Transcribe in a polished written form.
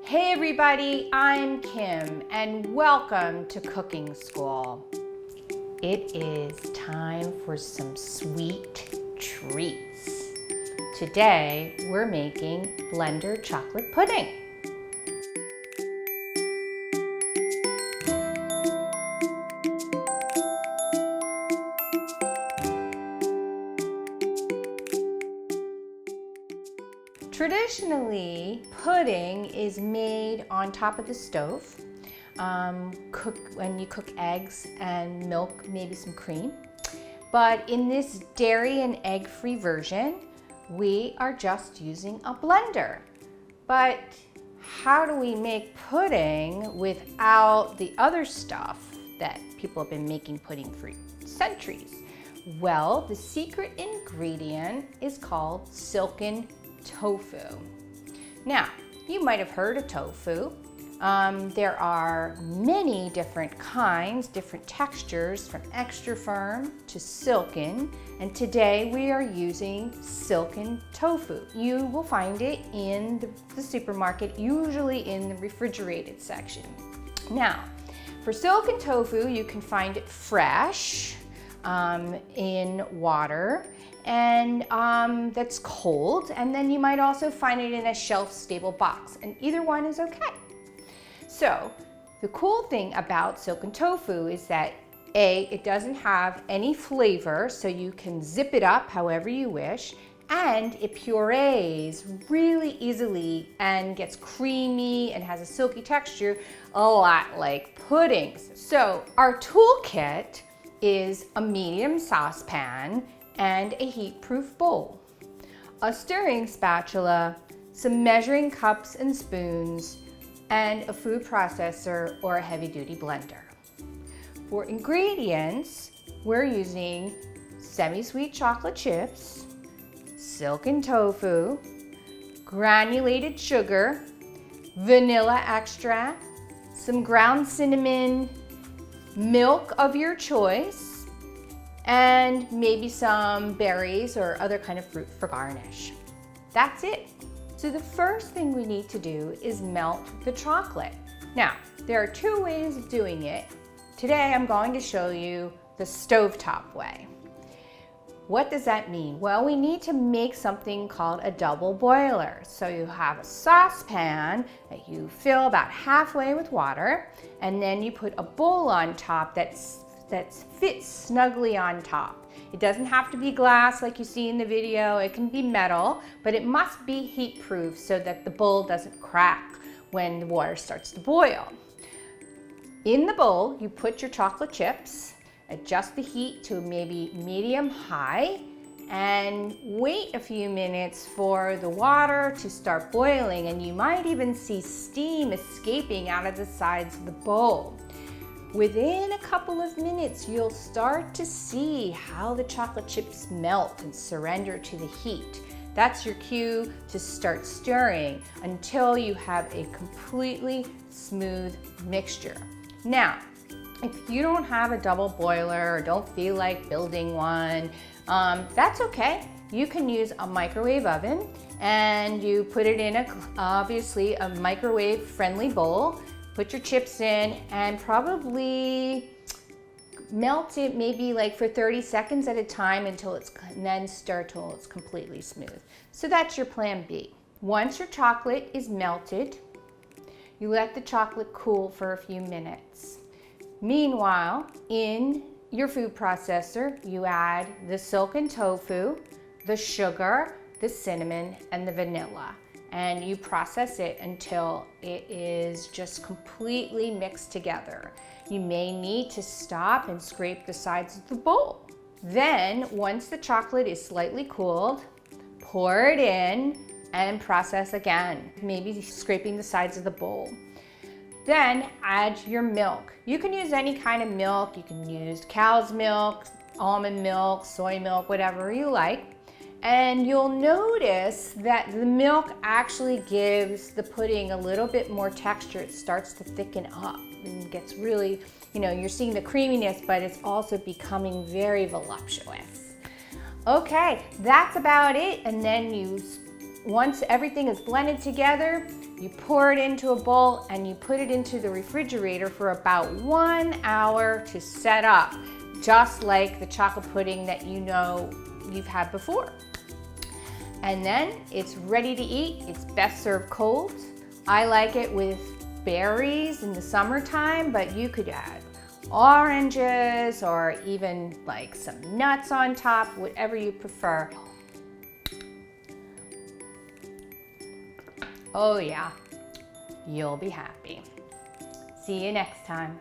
Hey everybody, I'm Kim and welcome to Cooking School. It is time for some sweet treats. Today we're making blender chocolate pudding. Traditionally, pudding is made on top of the stove. When you cook eggs and milk, maybe some cream. But in this dairy and egg-free version, we are just using a blender. But how do we make pudding without the other stuff that people have been making pudding for centuries? Well, the secret ingredient is called silken tofu. Now, you might have heard of tofu. There are many different kinds, different textures, from extra firm to silken, and today we are using silken tofu. You will find it in the supermarket, usually in the refrigerated section. Now, for silken tofu, you can find it fresh in water, and that's cold, and then you might also find it in a shelf-stable box, and either one is okay. So the cool thing about silken tofu is that it doesn't have any flavor, so you can zip it up however you wish, and it purees really easily and gets creamy and has a silky texture, a lot like puddings. So our toolkit is a medium saucepan and a heat-proof bowl, a stirring spatula, some measuring cups and spoons, and a food processor or a heavy-duty blender. For ingredients, we're using semi-sweet chocolate chips, silken tofu, granulated sugar, vanilla extract, some ground cinnamon, milk of your choice, and maybe some berries or other kind of fruit for garnish. That's it. So the first thing we need to do is melt the chocolate. Now, there are two ways of doing it. Today I'm going to show you the stovetop way. What does that mean? Well, we need to make something called a double boiler. So you have a saucepan that you fill about halfway with water, and then you put a bowl on top that fits snugly on top. It doesn't have to be glass like you see in the video. It can be metal, but it must be heat proof so that the bowl doesn't crack when the water starts to boil. In the bowl, you put your chocolate chips, adjust the heat to maybe medium-high, and wait a few minutes for the water to start boiling, and you might even see steam escaping out of the sides of the bowl. Within a couple of minutes, you'll start to see how the chocolate chips melt and surrender to the heat. That's your cue to start stirring until you have a completely smooth mixture. Now, if you don't have a double boiler or don't feel like building one, that's okay. You can use a microwave oven, and you put it in obviously a microwave-friendly bowl. Put your chips in and probably melt it maybe like for 30 seconds at a time and then stir till it's completely smooth. So that's your plan B. Once your chocolate is melted, you let the chocolate cool for a few minutes. Meanwhile, in your food processor, you add the silken tofu, the sugar, the cinnamon, and the vanilla. And you process it until it is just completely mixed together. You may need to stop and scrape the sides of the bowl. Then, once the chocolate is slightly cooled, pour it in and process again, maybe scraping the sides of the bowl. Then add your milk. You can use any kind of milk. You can use cow's milk, almond milk, soy milk, whatever you like. And you'll notice that the milk actually gives the pudding a little bit more texture. It starts to thicken up and gets really, you're seeing the creaminess, but it's also becoming very voluptuous. Okay, that's about it. And then you once everything is blended together, you pour it into a bowl and you put it into the refrigerator for about 1 hour to set up, just like the chocolate pudding that you know you've had before. And then it's ready to eat. It's best served cold. I like it with berries in the summertime, but you could add oranges or even like some nuts on top, whatever you prefer. Oh yeah, you'll be happy. See you next time.